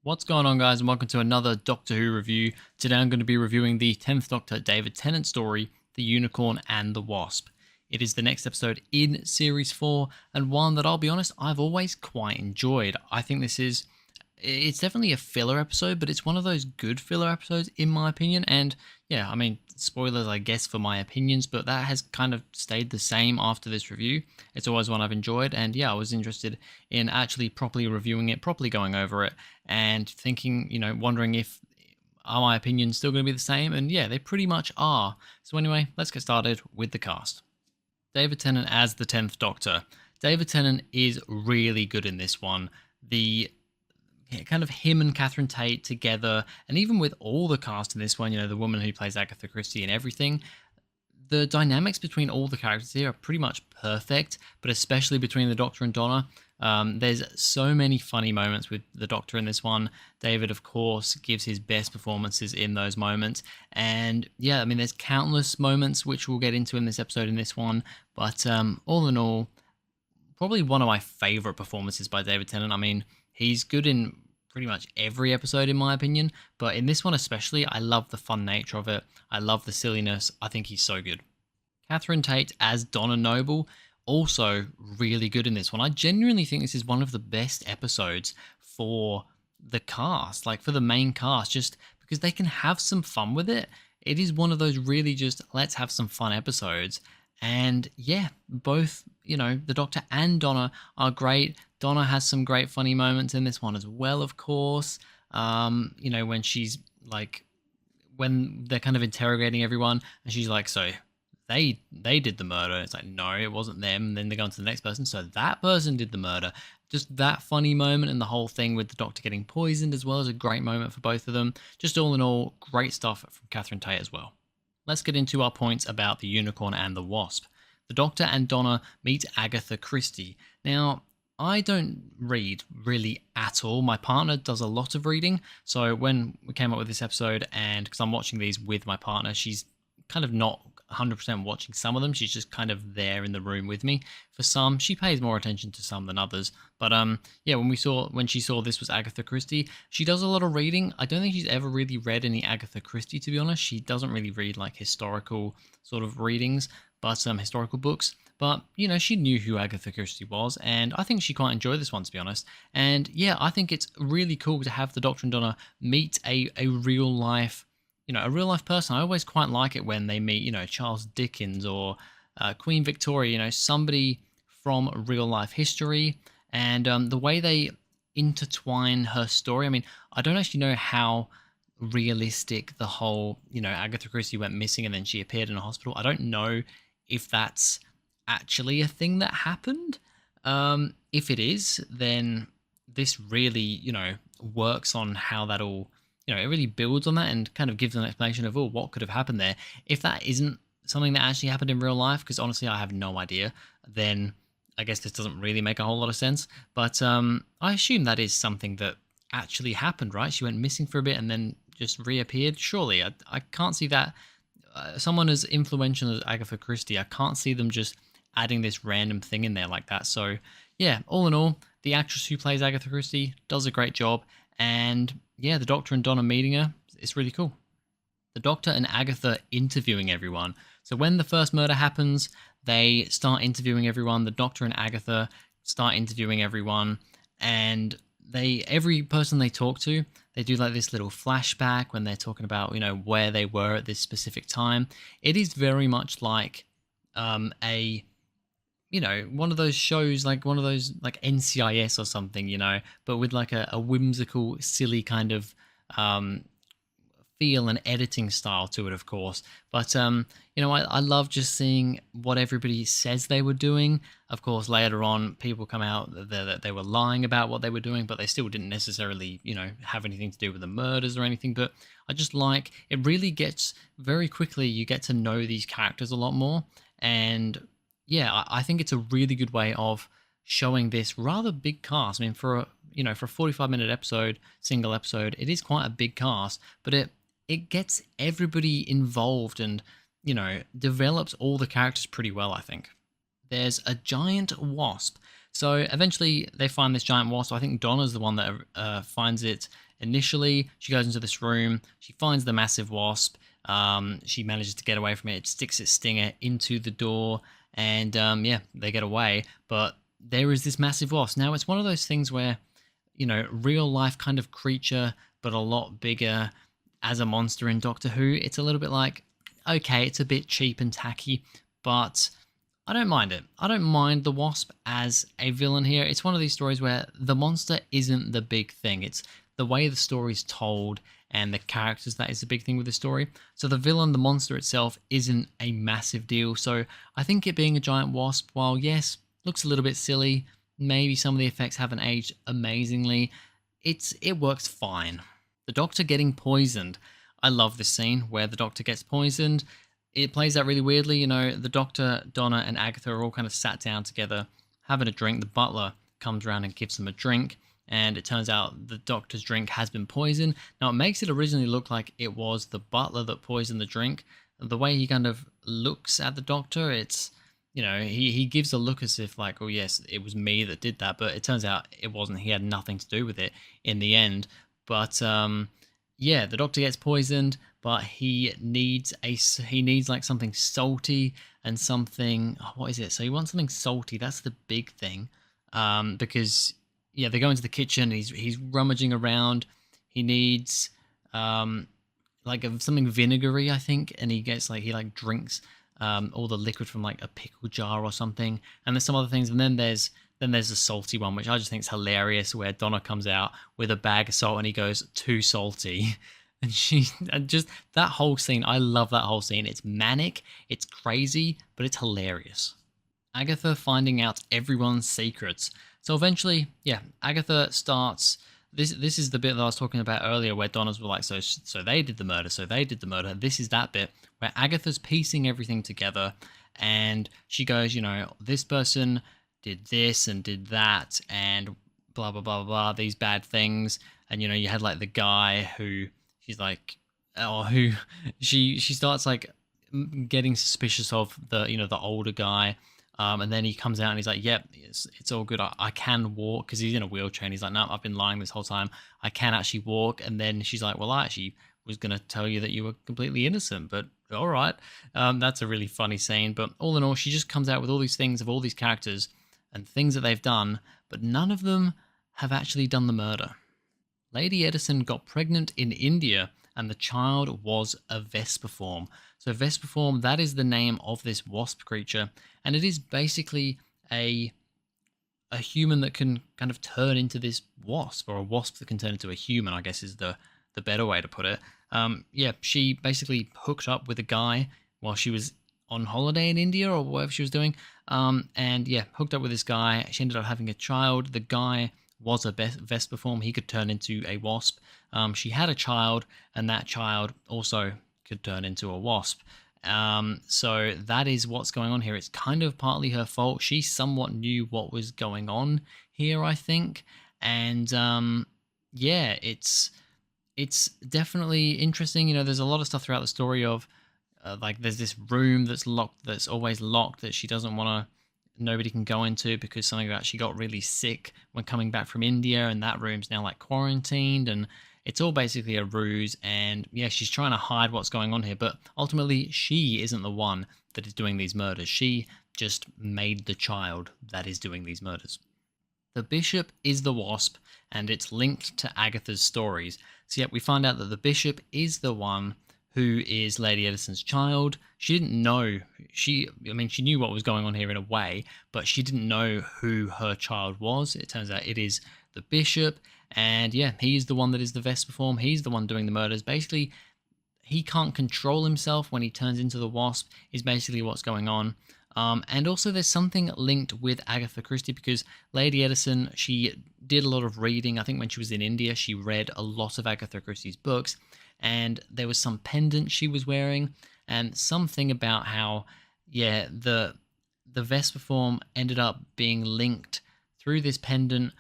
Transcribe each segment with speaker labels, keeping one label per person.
Speaker 1: What's going on, guys, and welcome to another Doctor Who review. Today I'm going to be reviewing the 10th Doctor David Tennant story, The Unicorn and the Wasp. It is the next episode in Series 4, and one that, I'll be honest, I've always quite enjoyed. I think it's definitely a filler episode, but it's one of those good filler episodes in my opinion. And yeah, I mean, spoilers I guess for my opinions, but that has kind of stayed the same after this review. It's always one I've enjoyed, and yeah, I was interested in actually properly reviewing it, properly going over it, and thinking, wondering if are my opinions still going to be the same, and yeah, they pretty much are. So anyway, let's get started with the cast. David Tennant as the 10th Doctor. David Tennant is really good in this one. The kind of him and Catherine Tate together, and even with all the cast in this one, the woman who plays Agatha Christie and everything, the dynamics between all the characters here are pretty much perfect, but especially between the Doctor and Donna. There's so many funny moments with the Doctor in this one. David, of course, gives his best performances in those moments. And yeah, I mean, there's countless moments which we'll get into in this episode in this one. But all in all, probably one of my favorite performances by David Tennant. I mean, he's good in pretty much every episode in my opinion, but in this one especially, I love the fun nature of it. I love the silliness. I think he's so good. Catherine Tate as Donna Noble, also really good in this one. I genuinely think this is one of the best episodes for the cast, like for the main cast, just because they can have some fun with it. It is one of those really just let's have some fun episodes. And yeah, both, the Doctor and Donna are great. Donna has some great funny moments in this one as well, of course. When she's like, when they're kind of interrogating everyone, and she's like, so they did the murder. It's like, no, it wasn't them. And then they go on to the next person. So that person did the murder. Just that funny moment, and the whole thing with the Doctor getting poisoned as well is a great moment for both of them. Just all in all, great stuff from Catherine Tate as well. Let's get into our points about the Unicorn and the Wasp. The Doctor and Donna meet Agatha Christie. Now, I don't read really at all. My partner does a lot of reading. So when we came up with this episode, and because I'm watching these with my partner, she's kind of not 100% watching some of them. She's just kind of there in the room with me. For some, she pays more attention to some than others. But yeah, when she saw this was Agatha Christie, she does a lot of reading. I don't think she's ever really read any Agatha Christie, to be honest. She doesn't really read like historical sort of readings, but historical books. But, she knew who Agatha Christie was, and I think she quite enjoyed this one, to be honest. And yeah, I think it's really cool to have the Doctor and Donna meet a real life, a real life person. I always quite like it when they meet, Charles Dickens or Queen Victoria, somebody from real life history, and the way they intertwine her story. I mean, I don't actually know how realistic the whole, Agatha Christie went missing and then she appeared in a hospital. I don't know if that's actually a thing that happened. If it is, then this really, works on how that all, it really builds on that and kind of gives an explanation of, what could have happened there. If that isn't something that actually happened in real life, because honestly, I have no idea, then I guess this doesn't really make a whole lot of sense. But I assume that is something that actually happened, right? She went missing for a bit and then just reappeared. Surely, I can't see that. Someone as influential as Agatha Christie, I can't see them just adding this random thing in there like that. So yeah, all in all, the actress who plays Agatha Christie does a great job. And yeah, the Doctor and Donna meeting her, it's really cool. The Doctor and Agatha interviewing everyone. So when the first murder happens, they start interviewing everyone. The Doctor and Agatha start interviewing everyone. And every person they talk to, they do like this little flashback when they're talking about, where they were at this specific time. It is very much like one of those shows, like one of those like NCIS or something, but with like a whimsical, silly kind of feel and editing style to it, of course. But I love just seeing what everybody says they were doing. Of course, later on, people come out that they were lying about what they were doing, but they still didn't necessarily, have anything to do with the murders or anything. But I just like it. Really gets very quickly. You get to know these characters a lot more, and yeah, I think it's a really good way of showing this rather big cast. I mean, for a 45-minute episode, single episode, it is quite a big cast, but it gets everybody involved and, develops all the characters pretty well, I think. There's a giant wasp. So eventually they find this giant wasp. I think Donna's the one that finds it initially. She goes into this room, she finds the massive wasp. She manages to get away from it. It sticks its stinger into the door, and yeah, they get away. But there is this massive wasp. Now, it's one of those things where, real life kind of creature, but a lot bigger as a monster in Doctor Who. It's a little bit like, okay, it's a bit cheap and tacky, but I don't mind it. I don't mind the Wasp as a villain here. It's one of these stories where the monster isn't the big thing. It's the way the story's told and the characters that is the big thing with the story. So the villain, the monster itself, isn't a massive deal. So I think it being a giant wasp, while yes, looks a little bit silly, maybe some of the effects haven't aged amazingly, it works fine. The Doctor getting poisoned. I love this scene where the Doctor gets poisoned. It plays out really weirdly. The Doctor, Donna, and Agatha are all kind of sat down together, having a drink. The butler comes around and gives them a drink, and it turns out the Doctor's drink has been poisoned. Now, it makes it originally look like it was the butler that poisoned the drink. The way he kind of looks at the Doctor, it's, he gives a look as if like, oh yes, it was me that did that, but it turns out it wasn't. He had nothing to do with it in the end. But yeah, the Doctor gets poisoned, but he needs like something salty and something. Oh, what is it? So he wants something salty. That's the big thing, because yeah, they go into the kitchen. He's rummaging around. He needs something vinegary, I think, and he gets he drinks all the liquid from like a pickle jar or something. And there's some other things, and then there's a salty one, which I just think is hilarious, where Donna comes out with a bag of salt and he goes, too salty. And just that whole scene, I love that whole scene. It's manic, it's crazy, but it's hilarious. Agatha finding out everyone's secrets. So eventually, yeah, Agatha starts. This is the bit that I was talking about earlier, where Donna's were like, so they did the murder, so they did the murder. This is that bit where Agatha's piecing everything together, and she goes, this person did this and did that, and blah blah blah blah, these bad things. And you had like the guy who she's like, or who she starts like getting suspicious of, the older guy. And then he comes out and he's like, yep, it's all good. I can walk, because he's in a wheelchair. And he's like, no, I've been lying this whole time. I can actually walk. And then she's like, well, I actually was going to tell you that you were completely innocent, but all right. That's a really funny scene. But all in all, she just comes out with all these things of all these characters and things that they've done, but none of them have actually done the murder. Lady Edison got pregnant in India, and the child was a Vesperform. So Vesperform, that is the name of this wasp creature, and it is basically a human that can kind of turn into this wasp, or a wasp that can turn into a human, I guess is the better way to put it. Yeah, she basically hooked up with a guy while she was on holiday in India or whatever she was doing, and yeah, hooked up with this guy. She ended up having a child. The guy was a Vesperform. He could turn into a wasp. She had a child, and that child also could turn into a wasp. So that is what's going on here. It's kind of partly her fault. She somewhat knew what was going on here, I think. And yeah, it's definitely interesting. There's a lot of stuff throughout the story of like there's this room that's locked, that's always locked, that she doesn't want to, nobody can go into, because something about she got really sick when coming back from India, and that room's now like quarantined, and it's all basically a ruse. And yeah, she's trying to hide what's going on here, but ultimately she isn't the one that is doing these murders. She just made the child that is doing these murders. The Bishop is the Wasp, and it's linked to Agatha's stories. So yeah, we find out that the Bishop is the one who is Lady Edison's child. She didn't know, she knew what was going on here in a way, but she didn't know who her child was. It turns out it is the Bishop, and yeah, he's the one that is the Vesperform. He's the one doing the murders. Basically, he can't control himself when he turns into the Wasp, is basically what's going on. And also there's something linked with Agatha Christie, because Lady Edison, she did a lot of reading. I think when she was in India, she read a lot of Agatha Christie's books, and there was some pendant she was wearing, and something about how, yeah, the Vesperform ended up being linked through this pendant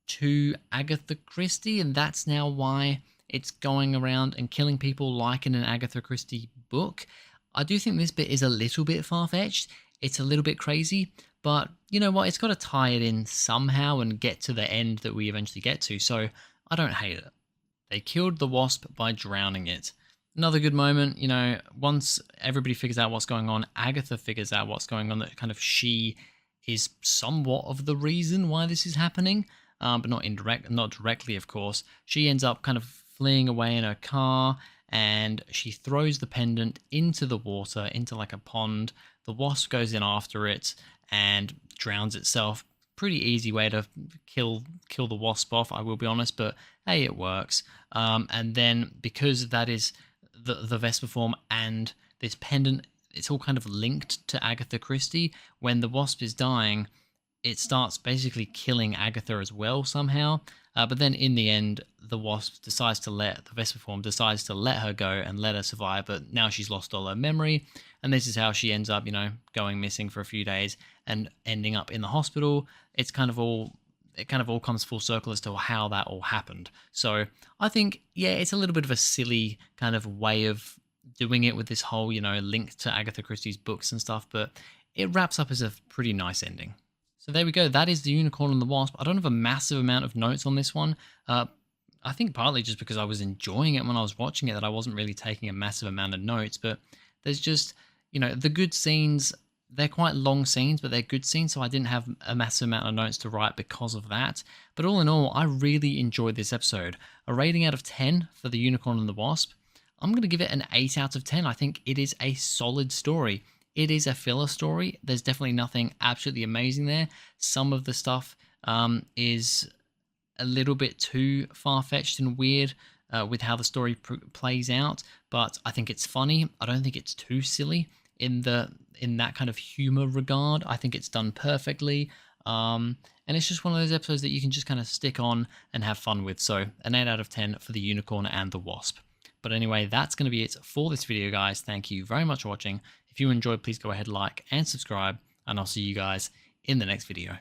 Speaker 1: to Agatha Christie, and that's now why it's going around and killing people like in an Agatha Christie book. I do think this bit is a little bit far-fetched. It's a little bit crazy, but you know what? It's got to tie it in somehow and get to the end that we eventually get to, so I don't hate it. They killed the wasp by drowning it. Another good moment, once everybody figures out what's going on, Agatha figures out what's going on, that kind of she is somewhat of the reason why this is happening, but not directly, of course. She ends up kind of fleeing away in her car, and she throws the pendant into the water, into like a pond. The wasp goes in after it and drowns itself. Pretty easy way to kill the wasp off, I will be honest, but hey, it works. And then because that is the Vesper form and this pendant, it's all kind of linked to Agatha Christie. When the wasp is dying, it starts basically killing Agatha as well somehow. But then in the end, the Vesper form decides to let her go and let her survive. But now she's lost all her memory, and this is how she ends up, going missing for a few days and ending up in the hospital. It kind of all comes full circle as to how that all happened. So I think, yeah, it's a little bit of a silly kind of way of doing it with this whole, link to Agatha Christie's books and stuff, but it wraps up as a pretty nice ending. So there we go. That is The Unicorn and the Wasp. I don't have a massive amount of notes on this one. I think partly just because I was enjoying it when I was watching it, that I wasn't really taking a massive amount of notes, but there's just, the good scenes. They're quite long scenes, but they're good scenes, so I didn't have a massive amount of notes to write because of that. But all in all, I really enjoyed this episode. A rating out of 10 for The Unicorn and the Wasp. I'm going to give it an 8 out of 10. I think it is a solid story. It is a filler story. There's definitely nothing absolutely amazing there. Some of the stuff is a little bit too far-fetched and weird with how the story plays out, but I think it's funny. I don't think it's too silly in that kind of humor regard. I think it's done perfectly. And it's just one of those episodes that you can just kind of stick on and have fun with. So an 8 out of 10 for The Unicorn and the Wasp. But anyway, that's going to be it for this video, guys. Thank you very much for watching. If you enjoyed, please go ahead, like and subscribe, and I'll see you guys in the next video.